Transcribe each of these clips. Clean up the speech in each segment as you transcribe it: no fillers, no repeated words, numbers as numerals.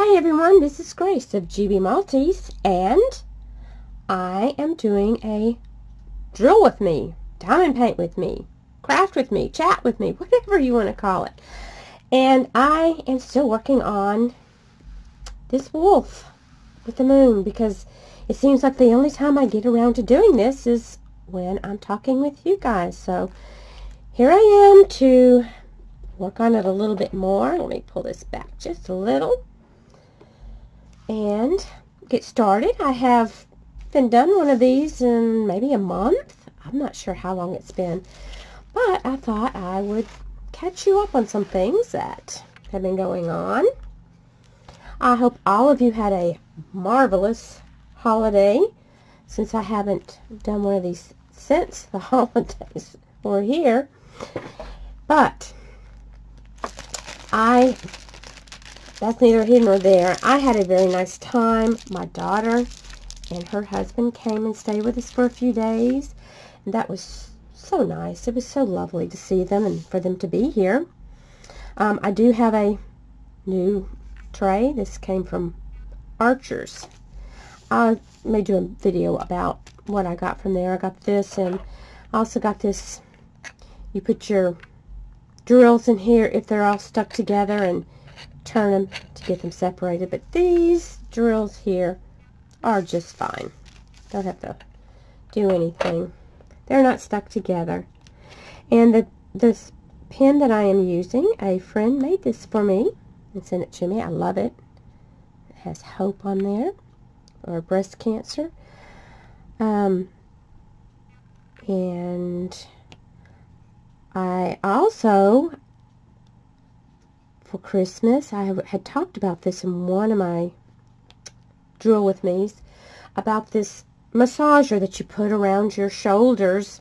Hi everyone, this is Grace of GB Maltese, and I am doing a drill with me, diamond paint with me, craft with me, chat with me, whatever you want to call it. And I am still working on this wolf with the moon, because it seems like the only time I get around to doing this is when I'm talking with you guys. So here I am to work on it a little bit more. Let me pull this back just a little and get started. I have been done one of these in maybe a month. I'm not sure how long it's been, but I thought I would catch you up on some things that have been going on. I hope all of you had a marvelous holiday, since I haven't done one of these since the holidays were here. But that's neither here nor there. I had a very nice time. My daughter and her husband came and stayed with us for a few days, and that was so nice. It was so lovely to see them and for them to be here. I do have a new tray. This came from Archer's. I may do a video about what I got from there. I got this, and I also got this. You put your drills in here if they're all stuck together and turn them to get them separated. But these drills here are just fine. Don't have to do anything. They're not stuck together. And this pen that I am using, a friend made this for me and sent it to me. I love it. It has hope on there, or breast cancer. And I also, for Christmas, I had talked about this in one of my drill with me's, about this massager that you put around your shoulders,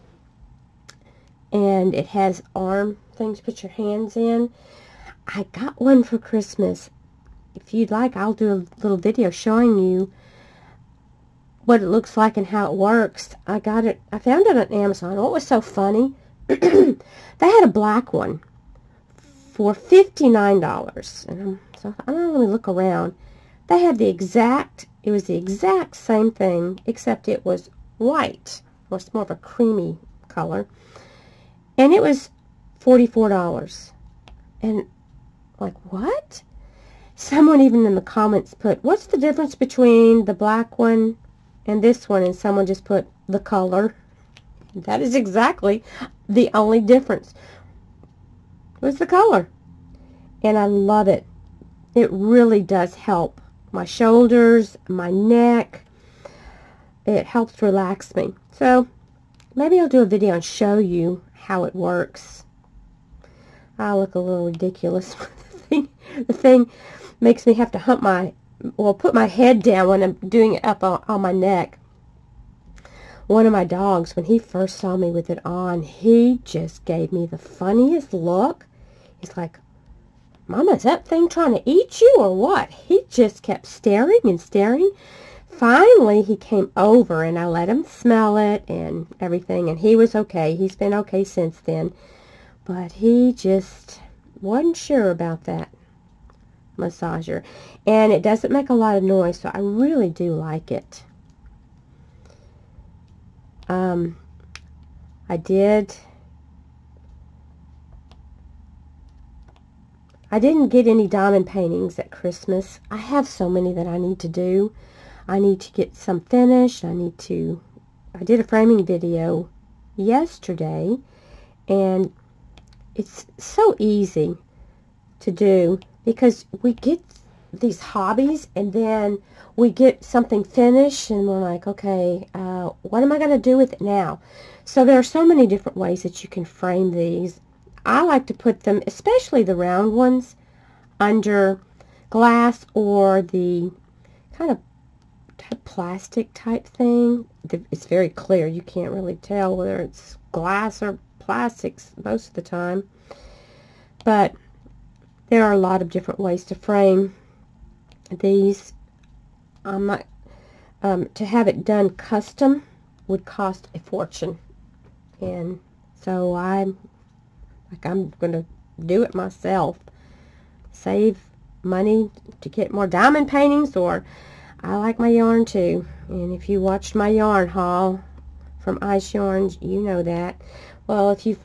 and it has arm things to put your hands in. I got one for Christmas. If you'd like, I'll do a little video showing you what it looks like and how it works. I found it on Amazon. What was so funny, they had a black one for $59, and so I don't really look around. They had it was the exact same thing, except it was white, or it's more of a creamy color, and it was $44. And like, what? Someone even in the comments put, what's the difference between the black one and this one? And someone just put the color. That is exactly the only difference, was the color. And I love it. It really does help my shoulders, my neck. It helps relax me. So maybe I'll do a video and show you how it works. I look a little ridiculous. The thing makes me have to put my head down when I'm doing it up on my neck. One of my dogs, when he first saw me with it on, he just gave me the funniest look. He's like, Mama, is that thing trying to eat you or what? He just kept staring and staring. Finally, he came over, and I let him smell it and everything, and he was okay. He's been okay since then. But he just wasn't sure about that massager. And it doesn't make a lot of noise, so I really do like it. I didn't get any diamond paintings at Christmas. I have so many that I need to do. I need to get some finished. I did a framing video yesterday, and it's so easy to do, because we get these hobbies and then we get something finished and we're like, okay, what am I going to do with it now? So there are so many different ways that you can frame these. I like to put them, especially the round ones, under glass or the kind of plastic type thing. It's very clear. You can't really tell whether it's glass or plastics most of the time. But there are a lot of different ways to frame these. I'm not, to have it done custom would cost a fortune, and so I'm going to do it myself, save money to get more diamond paintings, or I like my yarn too. And if you watched my yarn haul from Ice Yarns, you know that. Well, if you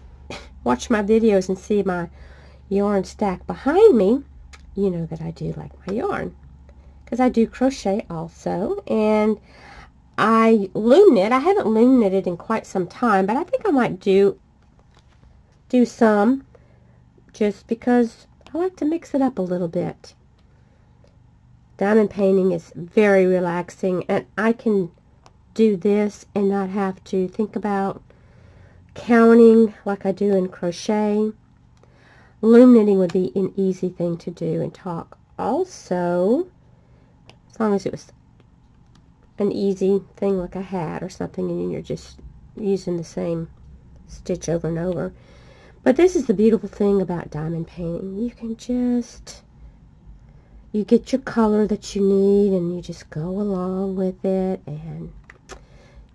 watch my videos and see my yarn stack behind me, you know that I do like my yarn, because I do crochet also, and I loom knit. I haven't loom knitted in quite some time, but I think I might do some, just because I like to mix it up a little bit. Diamond painting is very relaxing, and I can do this and not have to think about counting like I do in crochet. Loom knitting would be an easy thing to do and talk also, as long as it was an easy thing like a hat or something and you're just using the same stitch over and over. But this is the beautiful thing about diamond painting. You can just, you get your color that you need and you just go along with it and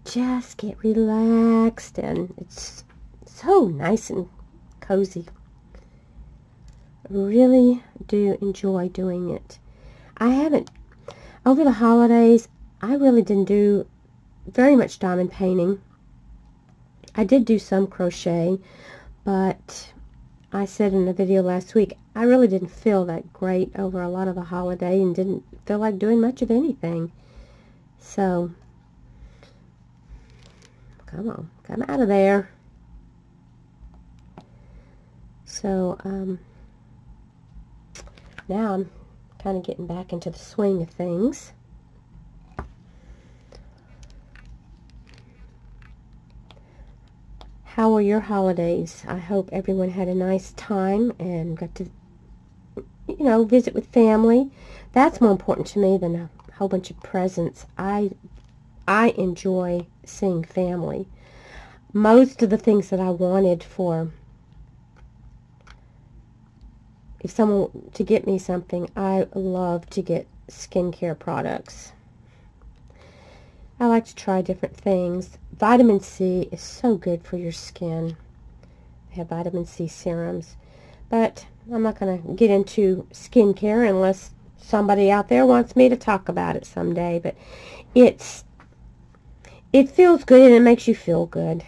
just get relaxed, and it's so nice and cozy. I really do enjoy doing it. I haven't, over the holidays, I really didn't do very much diamond painting. I did do some crochet, but I said in a video last week, I really didn't feel that great over a lot of the holiday and didn't feel like doing much of anything. So, come on, come out of there. So, now I'm kind of getting back into the swing of things. How were your holidays? I hope everyone had a nice time and got to, you know, visit with family. That's more important to me than a whole bunch of presents. I enjoy seeing family. Most of the things that I wanted for, if someone to get me something, I love to get skincare products. I like to try different things. Vitamin C is so good for your skin. I have vitamin C serums. But I'm not going to get into skincare unless somebody out there wants me to talk about it someday. But it feels good and it makes you feel good.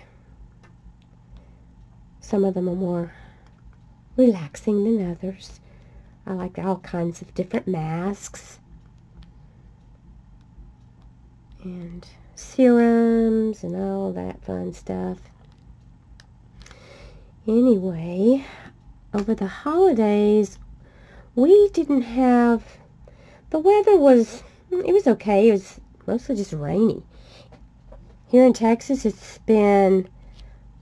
Some of them are more relaxing than others. I like all kinds of different masks and serums and all that fun stuff. Anyway, over the holidays, we didn't have, the weather was, it was okay. It was mostly just rainy. Here in Texas, it's been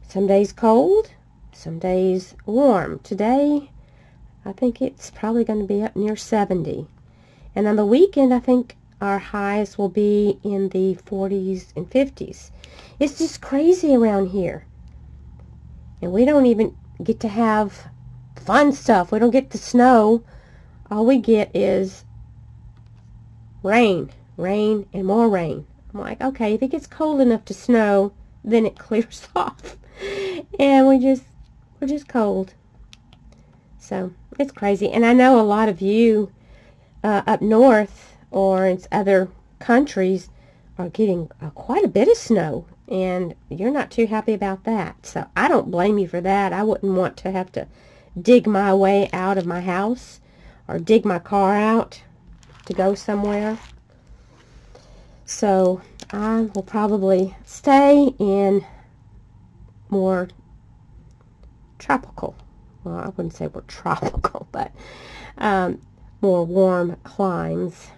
some days cold, some days warm. Today, I think it's probably going to be up near 70. And on the weekend, I think our highs will be in the 40s and 50s. It's just crazy around here. And we don't even get to have fun stuff. We don't get the snow. All we get is rain, rain, and more rain. I'm like, okay, if it gets cold enough to snow, then it clears off. And we're just cold. So, it's crazy. And I know a lot of you up north or in other countries are getting quite a bit of snow, and you're not too happy about that. So I don't blame you for that. I wouldn't want to have to dig my way out of my house or dig my car out to go somewhere. So I will probably stay in more tropical, well, I wouldn't say we're tropical, but more warm climes.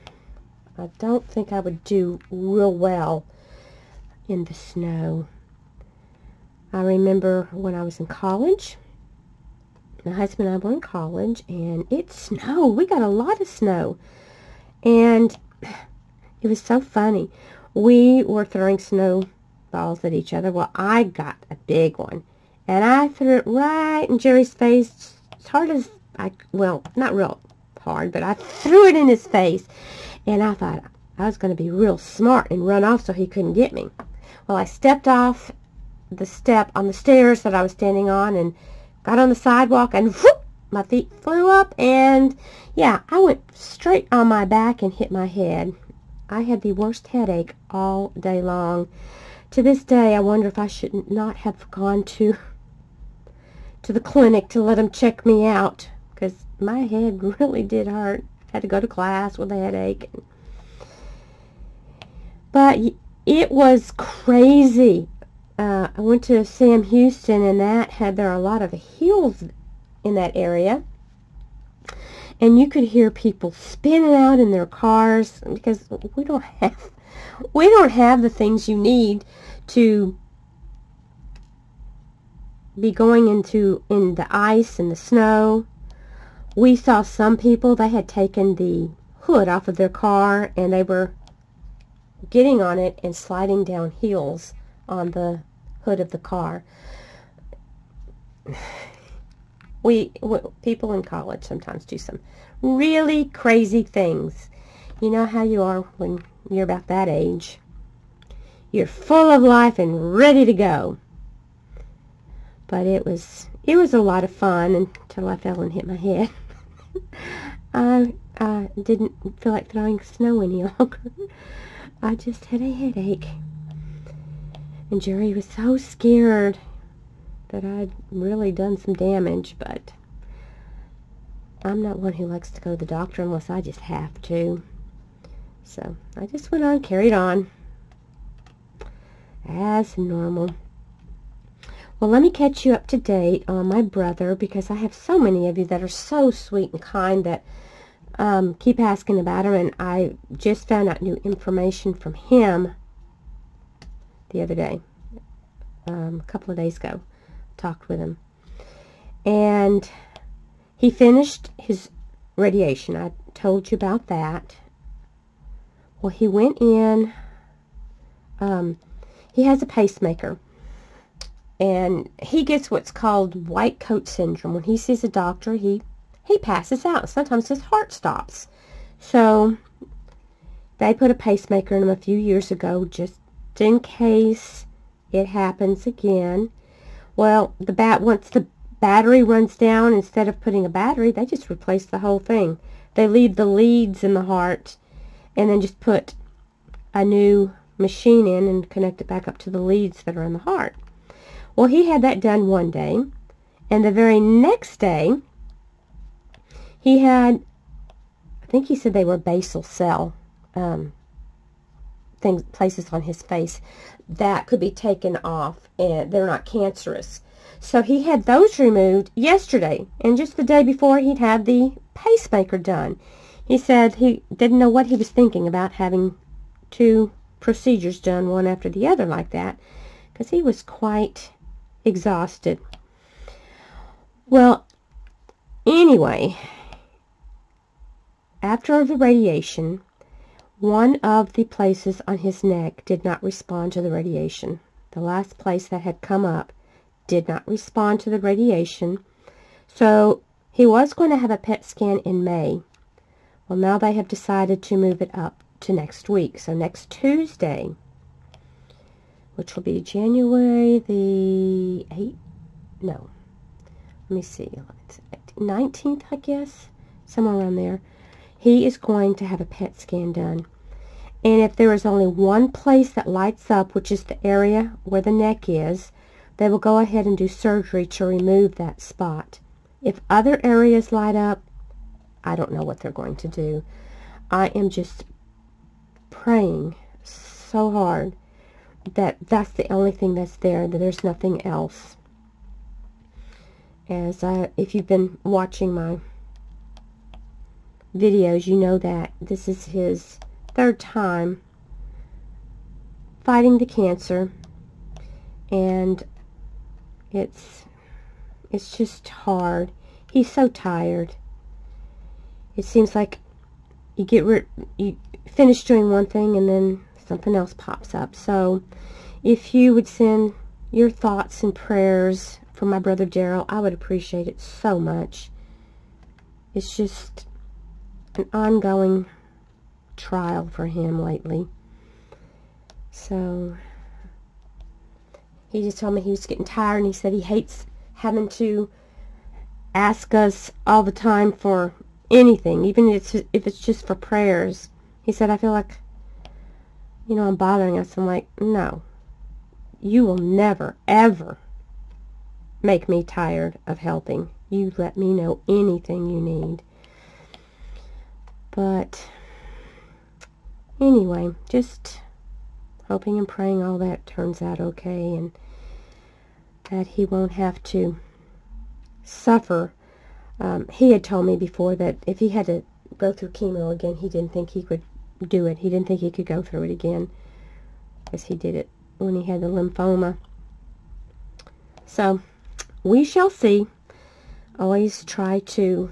I don't think I would do real well in the snow. I remember when I was in college, my husband and I were in college, and it snowed. We got a lot of snow, and it was so funny. We were throwing snowballs at each other. Well, I got a big one, and I threw it right in Jerry's face as hard as well, not real hard, but I threw it in his face. And I thought I was going to be real smart and run off so he couldn't get me. Well, I stepped off the step on the stairs that I was standing on and got on the sidewalk, and whoop, my feet flew up, and yeah, I went straight on my back and hit my head. I had the worst headache all day long. To this day, I wonder if I should not have gone to the clinic to let them check me out, because my head really did hurt. Had to go to class with a headache. But it was crazy. I went to Sam Houston, and there are a lot of hills in that area, and you could hear people spinning out in their cars, because we don't have the things you need to be going in the ice and the snow. We saw some people, they had taken the hood off of their car, and they were getting on it and sliding down hills on the hood of the car. People in college sometimes do some really crazy things. You know how you are when you're about that age. You're full of life and ready to go. But it was a lot of fun until I fell and hit my head. I didn't feel like throwing snow any longer. I just had a headache. And Jerry was so scared that I'd really done some damage, but I'm not one who likes to go to the doctor unless I just have to. So I just went on, carried on as normal. Well, let me catch you up to date on my brother, because I have so many of you that are so sweet and kind that keep asking about him, and I just found out new information from him the other day, a couple of days ago. Talked with him, and he finished his radiation. I told you about that. Well, he went in, he has a pacemaker, and he gets what's called white coat syndrome. When he sees a doctor, he passes out. Sometimes his heart stops. So they put a pacemaker in him a few years ago, just in case it happens again. Well, once the battery runs down, instead of putting a battery, they just replace the whole thing. They leave the leads in the heart and then just put a new machine in and connect it back up to the leads that are in the heart. Well, he had that done one day, and the very next day he had, I think he said they were basal cell places on his face that could be taken off, and they're not cancerous. So he had those removed yesterday, and just the day before he'd had the pacemaker done. He said he didn't know what he was thinking about having two procedures done one after the other like that, because he was quite exhausted. Well, anyway, after the radiation, one of the places on his neck did not respond to the radiation. The last place that had come up did not respond to the radiation. So he was going to have a PET scan in May. Well, now they have decided to move it up to next week. So next Tuesday, which will be January the 8th, no, let me see, 19th, I guess, somewhere around there, he is going to have a PET scan done. And if there is only one place that lights up, which is the area where the neck is, they will go ahead and do surgery to remove that spot. If other areas light up, I don't know what they're going to do. I am just praying so hard that that's the only thing that's there, that there's nothing else. If you've been watching my videos, you know that this is his third time fighting the cancer, and it's just hard. He's so tired. It seems like you finish doing one thing and then something else pops up. So if you would send your thoughts and prayers for my brother Daryl, I would appreciate it so much. It's just an ongoing trial for him lately. So he just told me he was getting tired, and he said he hates having to ask us all the time for anything, even if it's just for prayers. He said, I feel like, I'm bothering us. I'm like, no, you will never, ever make me tired of helping. You let me know anything you need. But anyway, just hoping and praying all that turns out okay, and that he won't have to suffer. He had told me before that if he had to go through chemo again, he didn't think he could do it. He didn't think he could go through it again, because he did it when he had the lymphoma. So we shall see. Always try to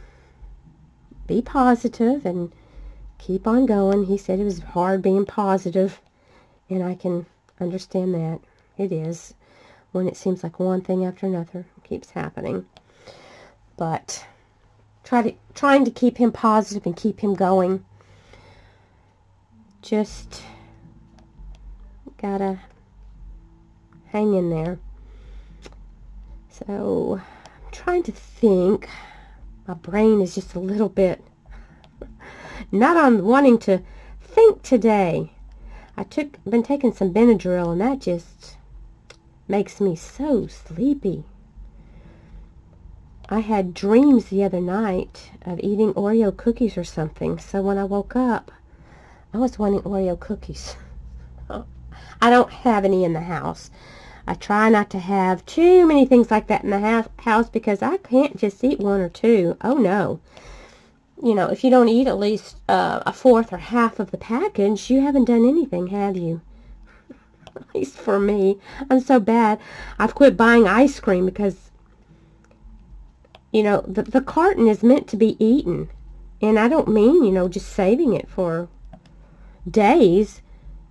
be positive and keep on going. He said it was hard being positive, and I can understand that. It is, when it seems like one thing after another keeps happening. But trying to keep him positive and keep him going. Just gotta hang in there. So I'm trying to think. My brain is just a little bit not on wanting to think today. Been taking some Benadryl, and that just makes me so sleepy. I had dreams the other night of eating Oreo cookies or something, so when I woke up, I was wanting Oreo cookies. I don't have any in the house. I try not to have too many things like that in the house, because I can't just eat one or two. Oh no. If you don't eat at least a fourth or half of the package, you haven't done anything, have you? At least for me. I'm so bad. I've quit buying ice cream because, the carton is meant to be eaten. And I don't mean, just saving it for days.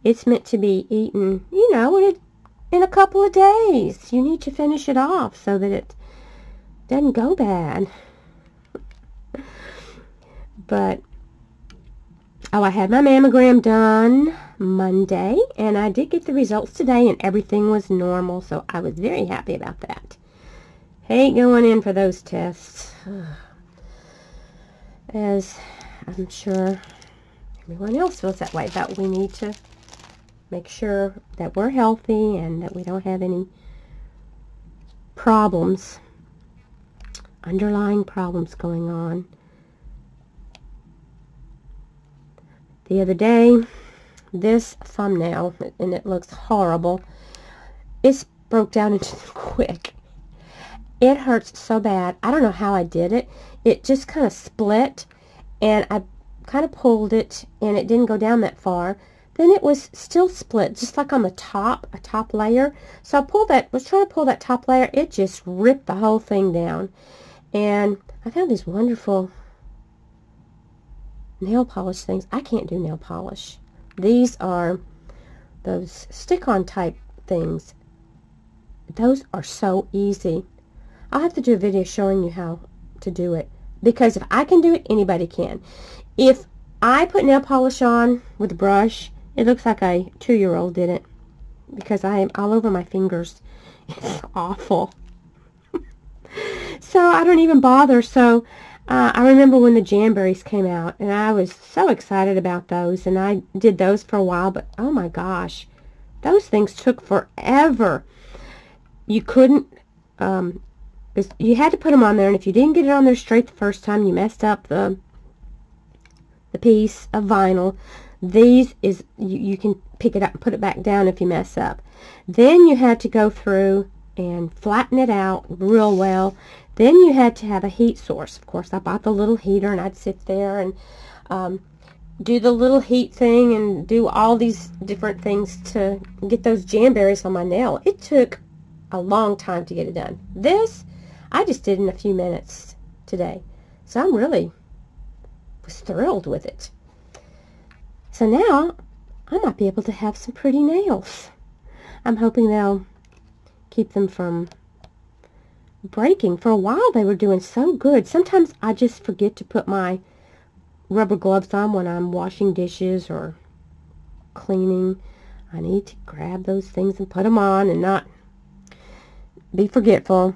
It's meant to be eaten, in a couple of days. You need to finish it off so that it doesn't go bad. But, I had my mammogram done Monday, and I did get the results today, and everything was normal, so I was very happy about that. Hate going in for those tests, as I'm sure everyone else feels that way, but we need to make sure that we're healthy and that we don't have any problems, underlying problems going on. The other day, this thumbnail, and it looks horrible, it broke down into quick. It hurts so bad. I don't know how I did it. It just kind of split, and I kind of pulled it, and it didn't go down that far. Then it was still split, just like on the top, a top layer. So I was trying to pull that top layer. It just ripped the whole thing down. And I found these wonderful nail polish things. I can't do nail polish. These are those stick-on type things. Those are so easy. I'll have to do a video showing you how to do it, because if I can do it, anybody can. If I put nail polish on with a brush, it looks like a 2-year-old did it, because I am all over my fingers. It's awful. So I don't even bother. So I remember when the Jamberries came out, and I was so excited about those, and I did those for a while, but oh my gosh, those things took forever. You couldn't, you had to put them on there, and if you didn't get it on there straight the first time, you messed up the piece of vinyl. These is, you can pick it up and put it back down if you mess up. Then you had to go through and flatten it out real well. Then you had to have a heat source. Of course, I bought the little heater, and I'd sit there and do the little heat thing and do all these different things to get those Jamberries on my nail. It took a long time to get it done. This, I just did in a few minutes today. So I'm really was thrilled with it. So now I might be able to have some pretty nails. I'm hoping they'll keep them from breaking. For a while they were doing so good. Sometimes I just forget to put my rubber gloves on when I'm washing dishes or cleaning. I need to grab those things and put them on and not be forgetful.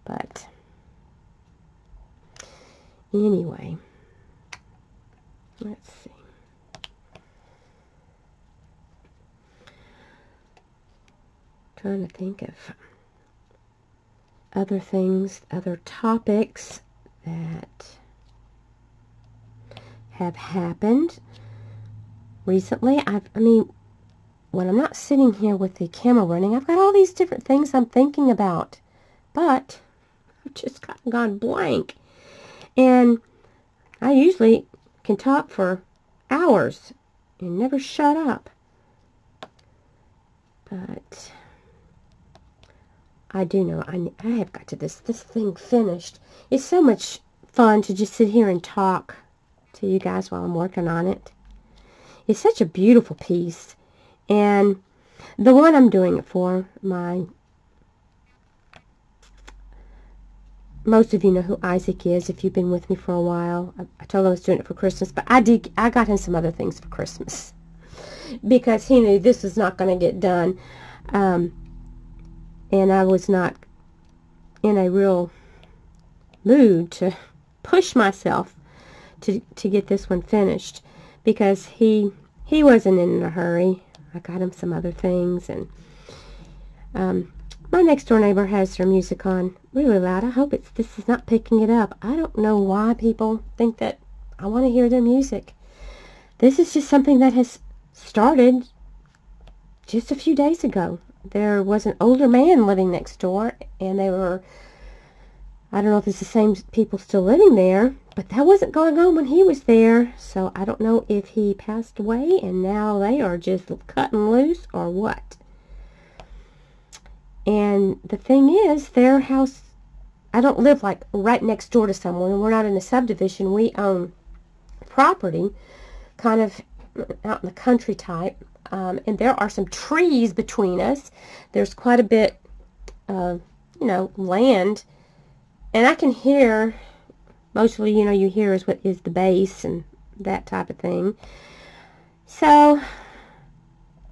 But anyway, let's see. Trying to think of other things, other topics that have happened recently. I mean, when I'm not sitting here with the camera running, I've got all these different things I'm thinking about, but I've just kind of gone blank. And I usually can talk for hours and never shut up. But I do know I have got to this thing finished. It's so much fun to just sit here and talk to you guys while I'm working on it. It's such a beautiful piece. And the one I'm doing it for, most of you know who Isaac is if you've been with me for a while. I told him I was doing it for Christmas, but I got him some other things for Christmas because he knew this was not going to get done. And I was not in a real mood to push myself to get this one finished because he wasn't in a hurry. I got him some other things, and my next door neighbor has her music on really loud. I hope this is not picking it up. I don't know why people think that I want to hear their music. This is just something that has started just a few days ago. There was an older man living next door, and they were, I don't know if it's the same people still living there, but that wasn't going on when he was there, so I don't know if he passed away and now they are just cutting loose or what. And the thing is, their house, I don't live like right next door to someone, and we're not in a subdivision. We own property kind of out in the country type. And there are some trees between us. There's quite a bit of, land. And I can hear, mostly, you hear is what is the bass and that type of thing. So,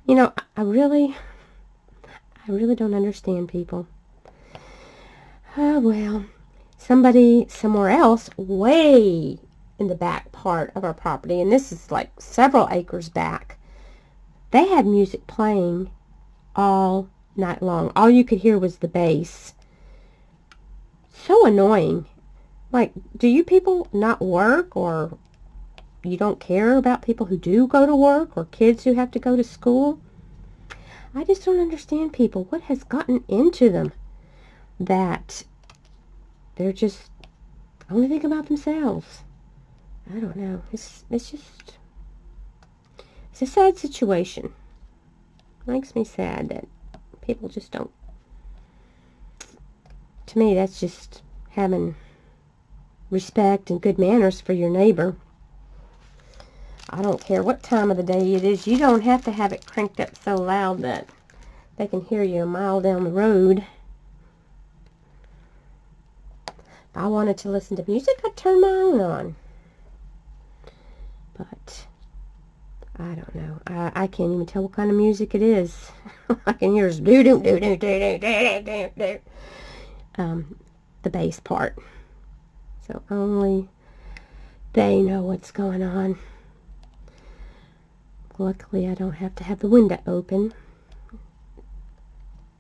I really don't understand people. Oh, well, somebody somewhere else way in the back part of our property, and this is like several acres back, they had music playing all night long. All you could hear was the bass. So annoying. Like, do you people not work, or you don't care about people who do go to work, or kids who have to go to school? I just don't understand people. What has gotten into them that they're just only thinking about themselves? I don't know. It's a sad situation. It makes me sad that people just don't. To me, that's just having respect and good manners for your neighbor. I don't care what time of the day it is. You don't have to have it cranked up so loud that they can hear you a mile down the road. If I wanted to listen to music, I'd turn my own on. But I don't know. I can't even tell what kind of music it is. I can hear the bass part. So only they know what's going on. Luckily, I don't have to have the window open,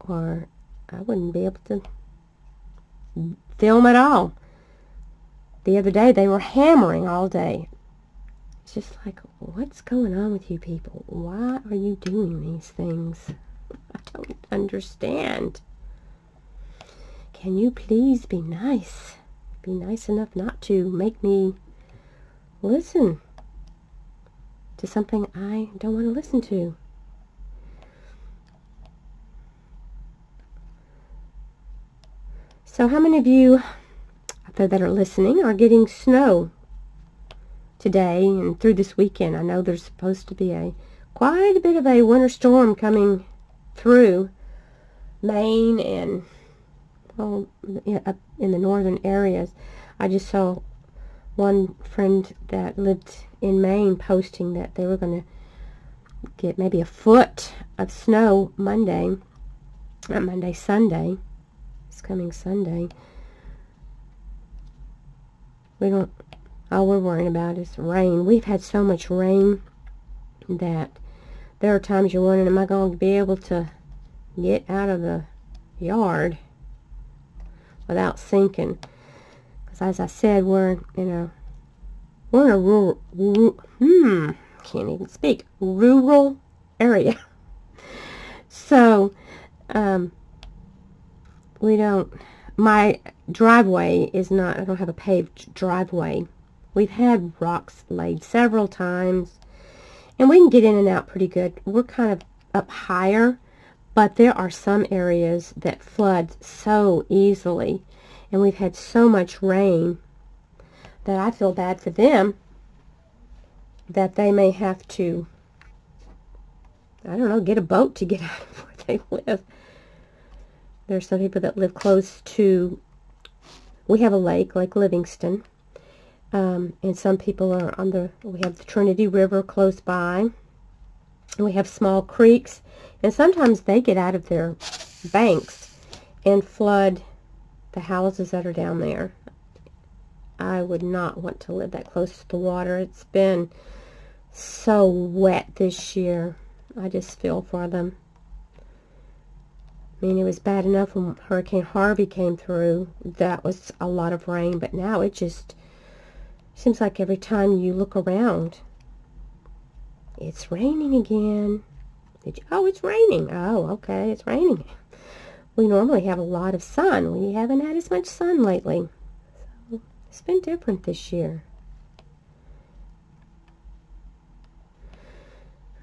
or I wouldn't be able to film at all. The other day, they were hammering all day. It's just like, what's going on with you people? Why are you doing these things? I don't understand. Can you please be nice? Be nice enough not to make me listen to something I don't want to listen to. So how many of you out there that are listening are getting snow today and through this weekend? I know there's supposed to be quite a bit of a winter storm coming through Maine and up in the northern areas. I just saw one friend that lived in Maine posting that they were going to get maybe a foot of snow Sunday. It's coming Sunday. We don't, all we're worrying about is rain. We've had so much rain that there are times you're wondering, am I going to be able to get out of the yard without sinking? Because as I said, we're in a rural, can't even speak, rural area. So, we don't, my driveway is not, I don't have a paved driveway. We've had rocks laid several times, and we can get in and out pretty good. We're kind of up higher, but there are some areas that flood so easily, and we've had so much rain that I feel bad for them, that they may have to, I don't know, get a boat to get out of where they live. There's some people that live close to, we have a lake, Lake Livingston, and some people are on the, we have the Trinity River close by, and we have small creeks, and sometimes they get out of their banks and flood the houses that are down there. I would not want to live that close to the water. It's been so wet this year. I just feel for them. I mean, it was bad enough when Hurricane Harvey came through. That was a lot of rain, but now it just seems like every time you look around, it's raining again. Oh, it's raining. Oh, okay, it's raining. We normally have a lot of sun. We haven't had as much sun lately. So it's been different this year.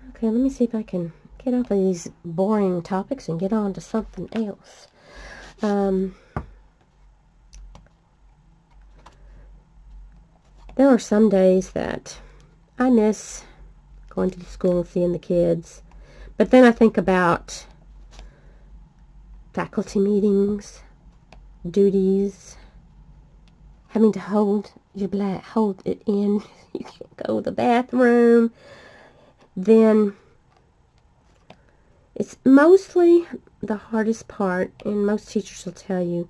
Okay, let me see if I can get off of these boring topics and get on to something else. There are some days that I miss going to the school and seeing the kids, but then I think about faculty meetings, duties, having to hold your hold it in. You can't go to the bathroom. Then it's mostly the hardest part, and most teachers will tell you,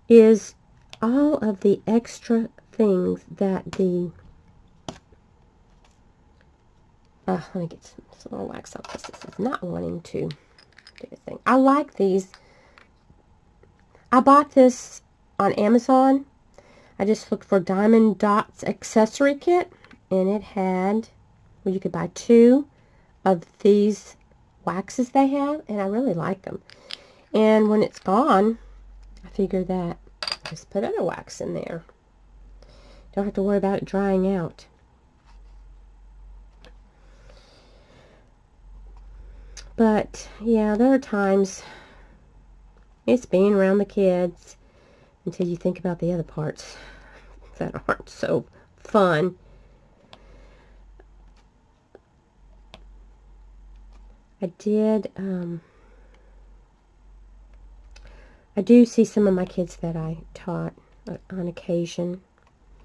is all of the extra things that the, let me get some more wax on this. This is not wanting to do the thing. I like these. I bought this on Amazon. I just looked for Diamond Dots accessory kit, and it had, well, you could buy 2 of these waxes they have, and I really like them. And when it's gone, I figure that just put other wax in there. Don't have to worry about it drying out. But yeah, there are times it's being around the kids until you think about the other parts that aren't so fun. I do see some of my kids that I taught on occasion.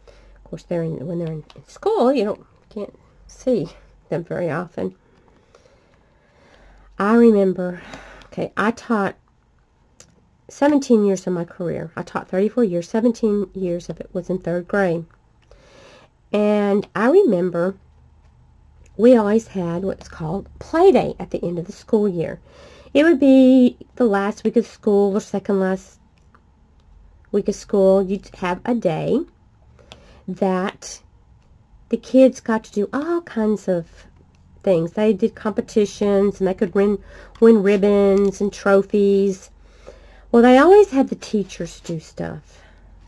Of course, when they're in school, you can't see them very often. I remember, okay, I taught 17 years of my career. I taught 34 years. 17 years of it was in 3rd grade. And I remember we always had what's called play day at the end of the school year. It would be the last week of school or second last week of school. You'd have a day that the kids got to do all kinds of things. They did competitions, and they could win ribbons and trophies. Well, they always had the teachers do stuff.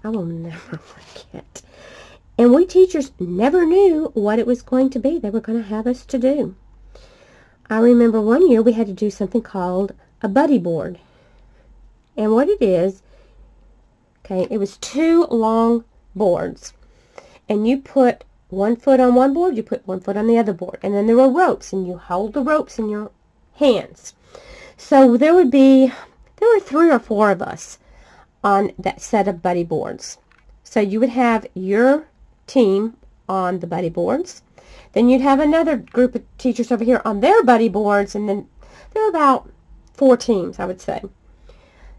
I will never forget. And we teachers never knew what it was going to be they were going to have us to do. I remember one year we had to do something called a buddy board. And what it is, okay, it was 2 long boards. And you put 1 foot on one board, you put 1 foot on the other board. And then there were ropes, and you hold the ropes in your hands. So there were 3 or 4 of us on that set of buddy boards. So you would have your team on the buddy boards. Then you'd have another group of teachers over here on their buddy boards, and then there were about 4 teams, I would say.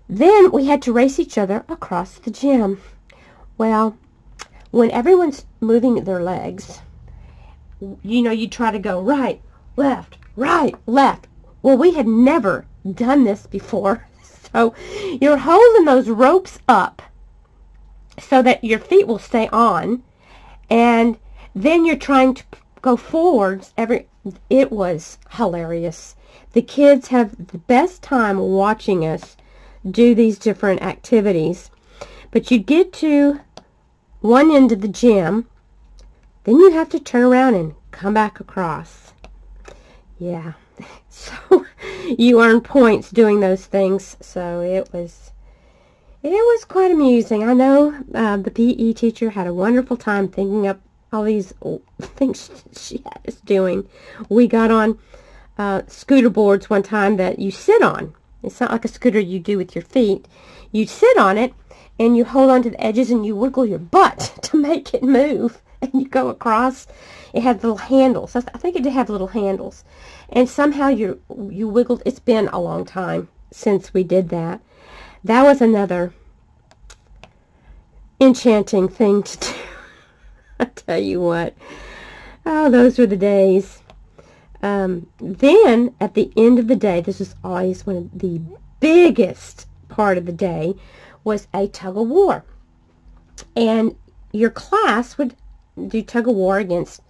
Then we had to race each other across the gym. Well, when everyone's moving their legs, you know, you try to go right, left, right, left. Well, we had never done this before. So you're holding those ropes up so that your feet will stay on, and then you're trying to go forwards. It was hilarious. The kids have the best time watching us do these different activities. But you get to one end of the gym, then you have to turn around and come back across. Yeah. So you earn points doing those things. So it was quite amusing. I know the PE teacher had a wonderful time thinking up all these things she had us doing. We got on scooter boards one time that you sit on. It's not like a scooter you do with your feet. You sit on it and you hold on to the edges and you wiggle your butt to make it move. And you go across. It had little handles. I think it did have little handles. And somehow you wiggled. It's been a long time since we did that. That was another enchanting thing to do. I tell you what. Oh, those were the days. Then, at the end of the day, this was always one of the biggest part of the day, was a tug-of-war. And your class would do tug-of-war against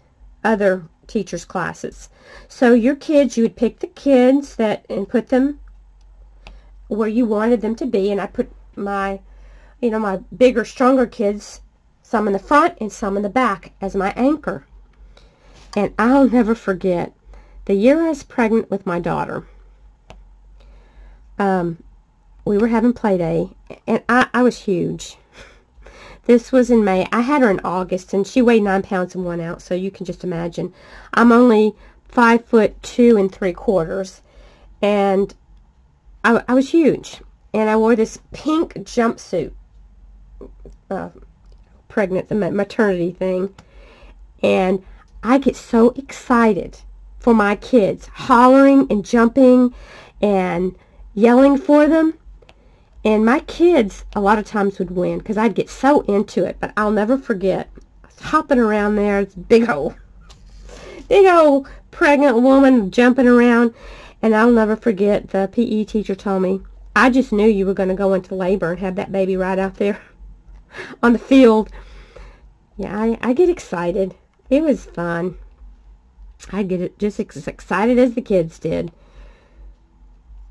other teachers' classes. So your kids, you would pick the kids and put them where you wanted them to be. And I put my bigger, stronger kids, some in the front and some in the back, as my anchor. And I'll never forget the year I was pregnant with my daughter. We were having play day, and I was huge. This was in May. I had her in August, and she weighed 9 pounds and 1 ounce, so you can just imagine. I'm only 5'2 3/4, and I was huge. And I wore this pink jumpsuit, pregnant, the maternity thing, and I get so excited for my kids, hollering and jumping and yelling for them. And my kids a lot of times would win because I'd get so into it. But I'll never forget, I was hopping around there, this big old pregnant woman jumping around. And I'll never forget, the PE teacher told me, I just knew you were going to go into labor and have that baby right out there on the field. Yeah, I get excited. It was fun. I get just as excited as the kids did.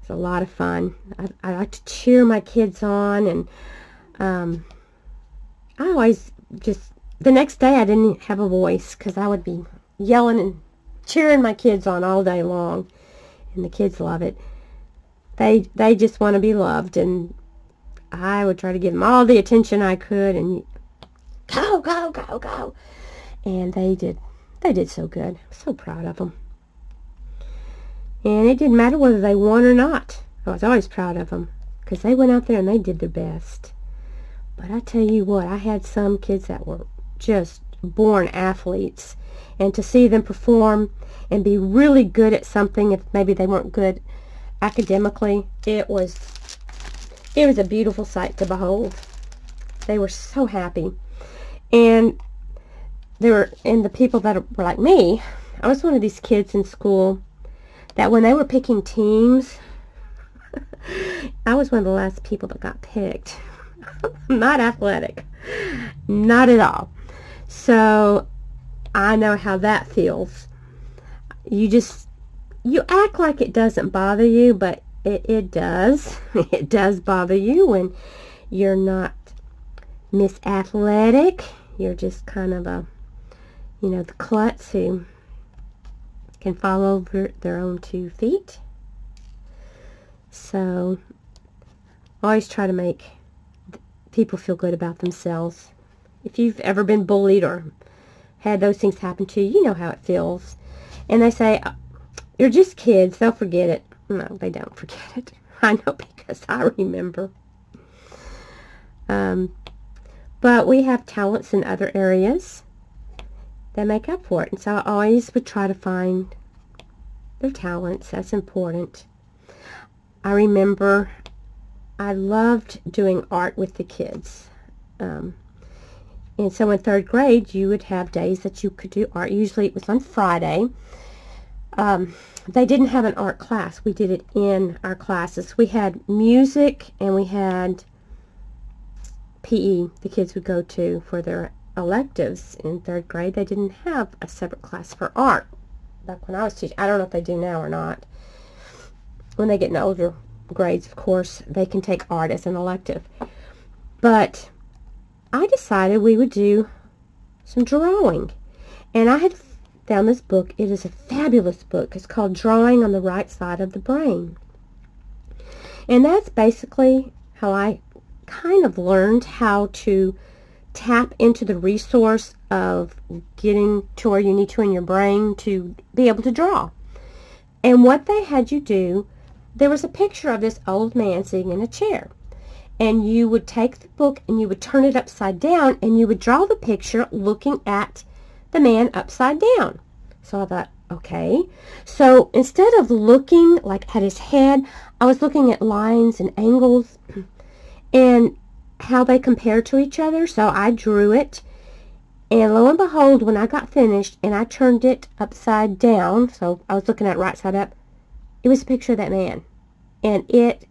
It's a lot of fun. I like to cheer my kids on, and I always just, the next day I didn't have a voice because I would be yelling and cheering my kids on all day long, and the kids love it. They just want to be loved, and I would try to give them all the attention I could, and go, go, go, go. And they did so good. I'm so proud of them. And it didn't matter whether they won or not. I was always proud of them because they went out there and they did their best. But I tell you what, I had some kids that were just born athletes. And to see them perform and be really good at something, if maybe they weren't good academically, it was a beautiful sight to behold. They were so happy. And the people that were like me, I was one of these kids in school that when they were picking teams, I was one of the last people that got picked. Not athletic. Not at all. So I know how that feels. You act like it doesn't bother you, but it does. It does bother you when you're not Miss Athletic. You're just kind of the klutz who can fall over their own 2 feet. So always try to make people feel good about themselves. If you've ever been bullied or had those things happen to you, you know how it feels. And they say, you're just kids, they'll forget it. No, they don't forget it. I know because I remember. But we have talents in other areas that make up for it. And so I always would try to find their talents. That's important. I remember I loved doing art with the kids. And so in third grade, you would have days that you could do art. Usually it was on Friday. They didn't have an art class. We did it in our classes. We had music and we had PE the kids would go to for their electives in third grade. They didn't have a separate class for art back when I was teaching. I don't know if they do now or not. When they get in older grades, of course, they can take art as an elective. But I decided we would do some drawing. And I had found this book. It is a fabulous book. It's called Drawing on the Right Side of the Brain. And that's basically how I kind of learned how to tap into the resource of getting to where you need to in your brain to be able to draw. And what they had you do, there was a picture of this old man sitting in a chair. And you would take the book and you would turn it upside down and you would draw the picture looking at the man upside down. So I thought, okay. So instead of looking like at his head, I was looking at lines and angles and how they compare to each other. So I drew it, and lo and behold, when I got finished and I turned it upside down, so I was looking at it right side up, it was a picture of that man. And it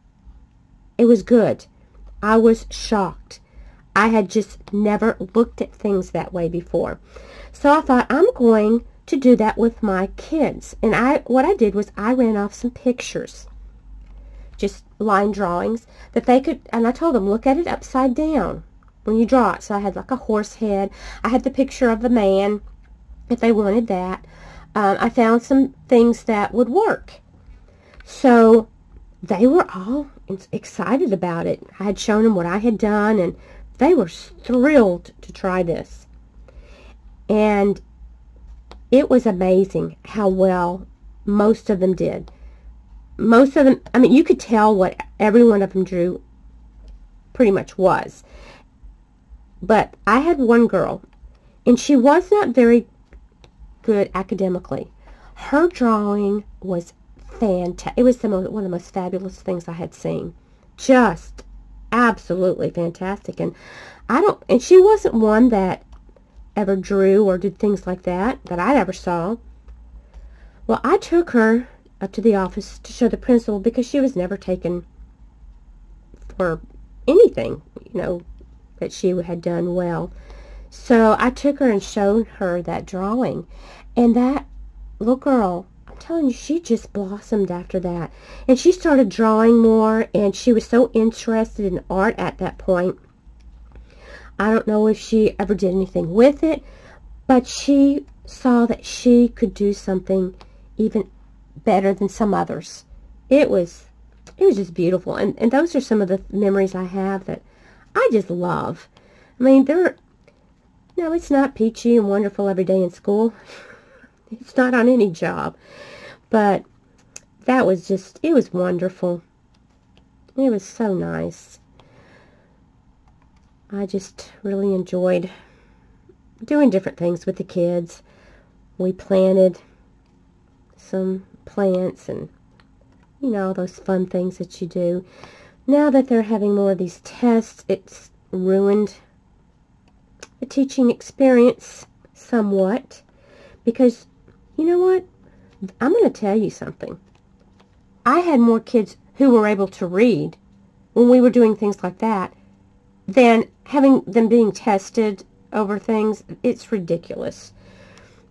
was good. I was shocked. I had just never looked at things that way before. So I thought, I'm going to do that with my kids. And what I did was I ran off some pictures, just line drawings that they could, and I told them, look at it upside down when you draw it. So I had like a horse head. I had the picture of the man if they wanted that. I found some things that would work. So they were all excited about it. I had shown them what I had done, and they were thrilled to try this. And it was amazing how well most of them did. Most of them, I mean, you could tell what every one of them drew pretty much was. But I had one girl, and she was not very good academically. Her drawing was fantastic. It was one of the most fabulous things I had seen. Just absolutely fantastic. And she wasn't one that ever drew or did things like that I ever saw. Well, I took her up to the office to show the principal because she was never taken for anything, that she had done well. So I took her and showed her that drawing. And that little girl, I'm telling you, she just blossomed after that. And she started drawing more, and she was so interested in art at that point. I don't know if she ever did anything with it, but she saw that she could do something even better than some others. It was just beautiful. And those are some of the memories I have that I just love. I mean, it's not peachy and wonderful every day in school. It's not on any job. But that was just, it was wonderful. It was so nice. I just really enjoyed doing different things with the kids. We planted some plants and, all those fun things that you do. Now that they're having more of these tests, it's ruined the teaching experience somewhat. Because, you know what? I'm going to tell you something. I had more kids who were able to read when we were doing things like that than having them being tested over things. It's ridiculous.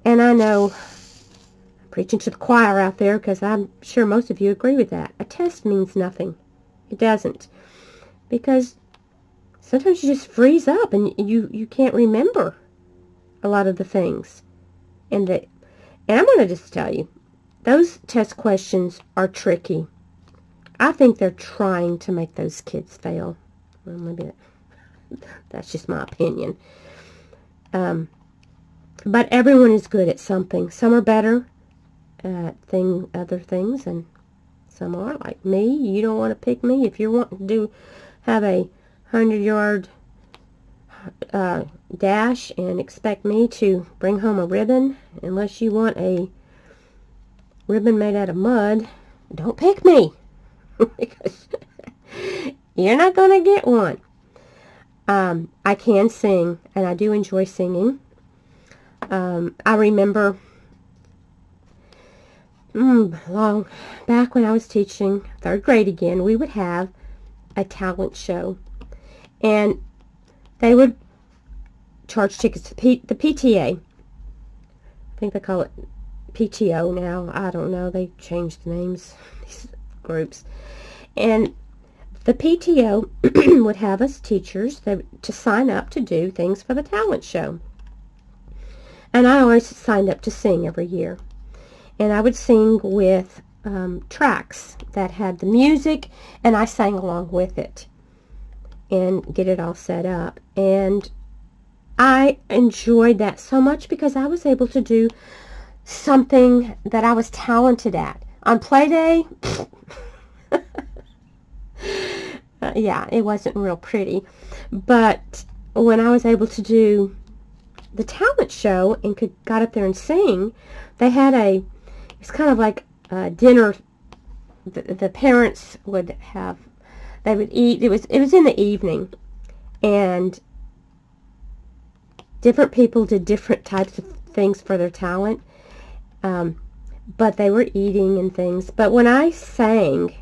And I know I'm preaching to the choir out there because I'm sure most of you agree with that. A test means nothing. It doesn't. Because sometimes you just freeze up and you can't remember a lot of the things. And I'm going to just tell you, those test questions are tricky. I think they're trying to make those kids fail. Well, maybe that's just my opinion. But everyone is good at something. Some are better at other things, and some are. Like me, you don't want to pick me. If you want to have a 100-yard dash and expect me to bring home a ribbon, unless you want a ribbon made out of mud, don't pick me. Because you're not going to get one. I can sing, and I do enjoy singing. I remember long back when I was teaching 3rd grade again, we would have a talent show, and they would charge tickets to the PTA. I think they call it PTO now. I don't know. They changed the names, these groups. And the PTO would have us teachers to sign up to do things for the talent show. And I always signed up to sing every year. And I would sing with tracks that had the music, and I sang along with it and get it all set up. And I enjoyed that so much because I was able to do something that I was talented at. On play day, yeah, it wasn't real pretty. But when I was able to do the talent show and got up there and sing, they had it's kind of like a dinner. The parents would have, they would eat. It was in the evening, and different people did different types of things for their talent, but they were eating and things. But when I sang,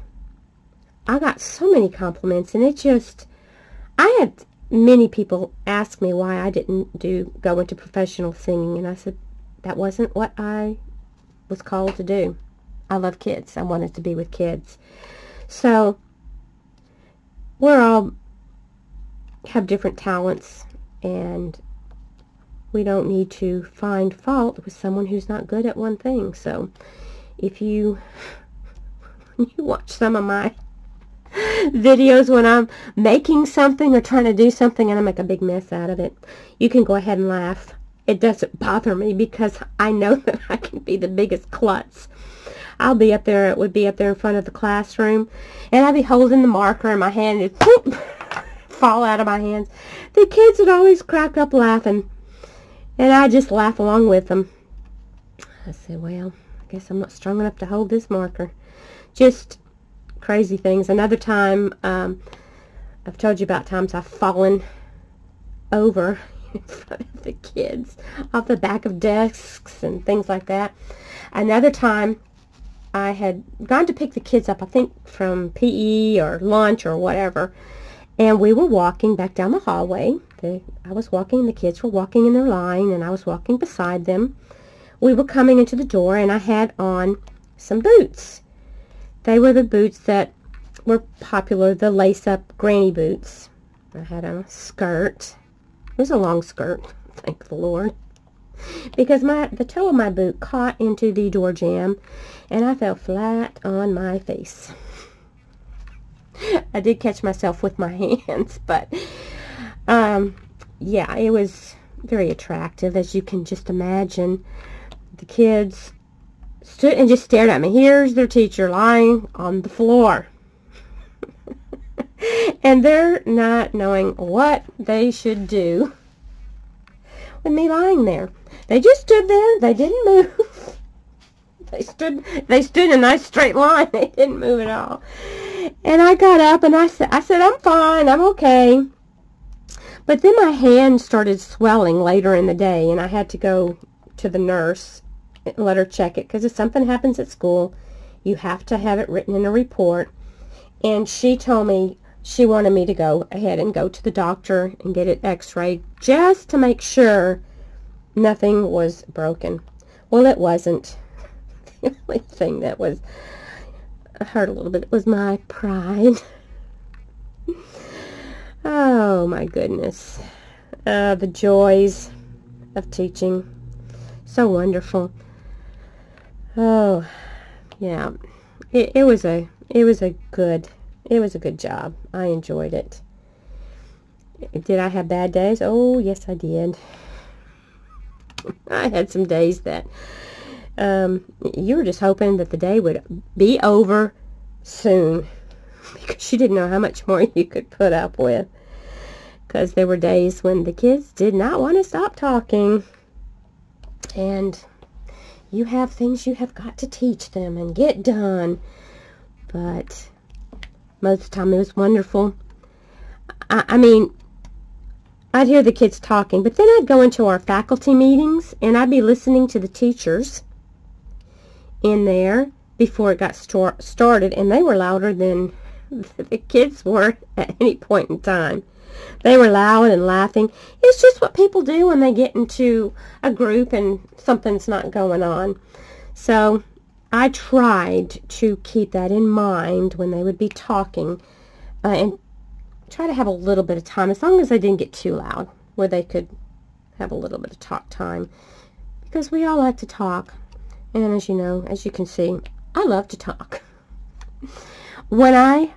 I got so many compliments, and I had many people ask me why I didn't go into professional singing, and I said that wasn't what I was called to do. I love kids. I wanted to be with kids. So we're all have different talents, and we don't need to find fault with someone who's not good at one thing. So if you watch some of my videos when I'm making something or trying to do something and I make a big mess out of it, you can go ahead and laugh. It doesn't bother me because I know that I can be the biggest klutz. I'll be up there, it would be up there in front of the classroom, and I'd be holding the marker in my hand and whoop, fall out of my hands. The kids would always crack up laughing, and I just laugh along with them. I said, well, I guess I'm not strong enough to hold this marker. Just crazy things. Another time, I've told you about times I've fallen over in front of the kids off the back of desks and things like that. Another time, I had gone to pick the kids up, I think from PE or lunch or whatever, and we were walking back down the hallway. I was walking, the kids were walking in their line, and I was walking beside them. We were coming into the door, and I had on some boots. They were the boots that were popular, the lace-up granny boots. I had on a skirt. It was a long skirt, thank the Lord, because the toe of my boot caught into the door jamb, and I fell flat on my face. I did catch myself with my hands, but yeah, it was very attractive, as you can just imagine. The kids stood and just stared at me. Here's their teacher lying on the floor. And they're not knowing what they should do with me lying there. They just stood there. They didn't move. They stood in a nice straight line. They didn't move at all. And I got up and I said, I'm fine. I'm okay. But then my hand started swelling later in the day, and I had to go to the nurse and let her check it, because if something happens at school, you have to have it written in a report. And she told me she wanted me to go ahead and go to the doctor and get it x-rayed just to make sure nothing was broken. Well, it wasn't. The only thing that hurt a little bit was my pride. Oh my goodness. The joys of teaching. So wonderful. Oh, yeah. It was a good job. I enjoyed it. Did I have bad days? Oh, yes, I did. I had some days that you were just hoping that the day would be over soon, because you didn't know how much more you could put up with. Because there were days when the kids did not want to stop talking, and you have things you have got to teach them and get done. But most of the time it was wonderful. I mean, I'd hear the kids talking, but then I'd go into our faculty meetings, and I'd be listening to the teachers in there before it got started, and they were louder than the kids were at any point in time. They were loud and laughing. It's just what people do when they get into a group and something's not going on. So I tried to keep that in mind when they would be talking, and try to have a little bit of time, as long as they didn't get too loud, where they could have a little bit of talk time, because we all like to talk. And as you know, as you can see, I love to talk. When I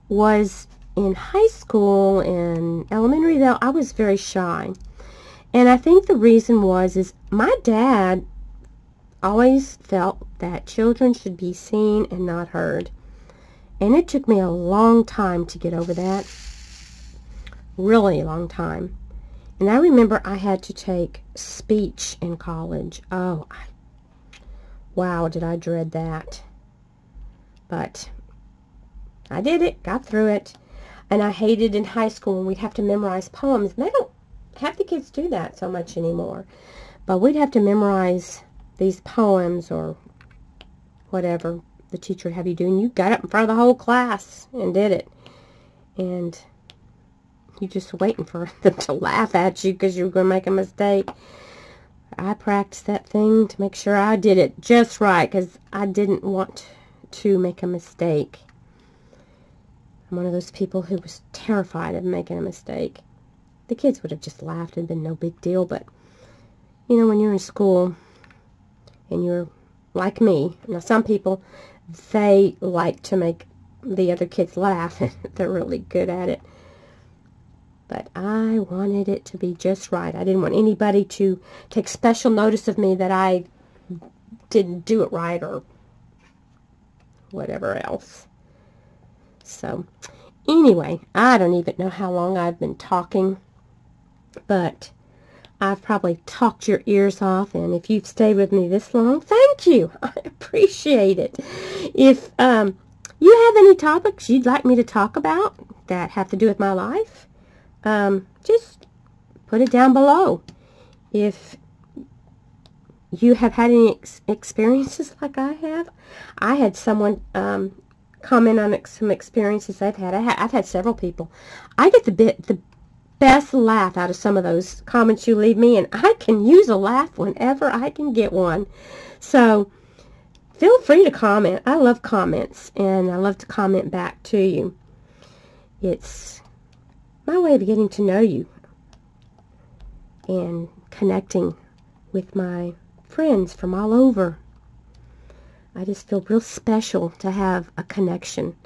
was in high school and elementary, though, I was very shy. And I think the reason is my dad always felt that children should be seen and not heard. And it took me a long time to get over that. Really a long time. And I remember I had to take speech in college. Oh, wow, did I dread that. But I did it, got through it. And I hated in high school when we'd have to memorize poems. And they don't have the kids do that so much anymore. But we'd have to memorize these poems or whatever the teacher would have you do. And you got up in front of the whole class and did it. And you just waiting for them to laugh at you because you were going to make a mistake. I practiced that thing to make sure I did it just right, because I didn't want to make a mistake. I'm one of those people who was terrified of making a mistake. The kids would have just laughed and been no big deal, but you know, when you're in school and you're like me, now some people, they like to make the other kids laugh. They're really good at it. But I wanted it to be just right. I didn't want anybody to take special notice of me that I didn't do it right or whatever else. So, anyway, I don't even know how long I've been talking, but I've probably talked your ears off, and if you've stayed with me this long, thank you. I appreciate it. If you have any topics you'd like me to talk about that have to do with my life, just put it down below. If you have had any experiences like I have, I had someone comment on some experiences I've had. I've had several people. I get the best laugh out of some of those comments you leave me, and I can use a laugh whenever I can get one. So feel free to comment. I love comments, and I love to comment back to you. It's my way of getting to know you and connecting with my friends from all over. I just feel real special to have a connection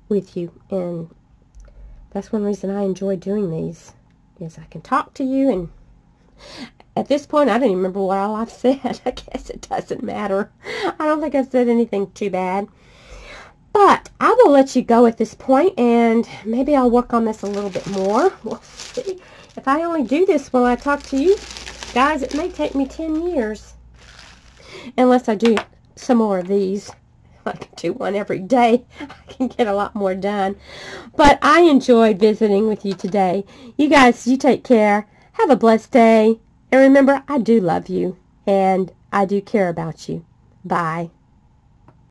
with you, and that's one reason I enjoy doing these, is I can talk to you. And at this point, I don't even remember what all I've said. I guess it doesn't matter. I don't think I've said anything too bad. But I will let you go at this point, and maybe I'll work on this a little bit more. We'll see. If I only do this while I talk to you guys, it may take me 10 years. Unless I do some more of these. I can do one every day. I can get a lot more done. But I enjoyed visiting with you today. You guys, you take care. Have a blessed day. And remember, I do love you. And I do care about you. Bye.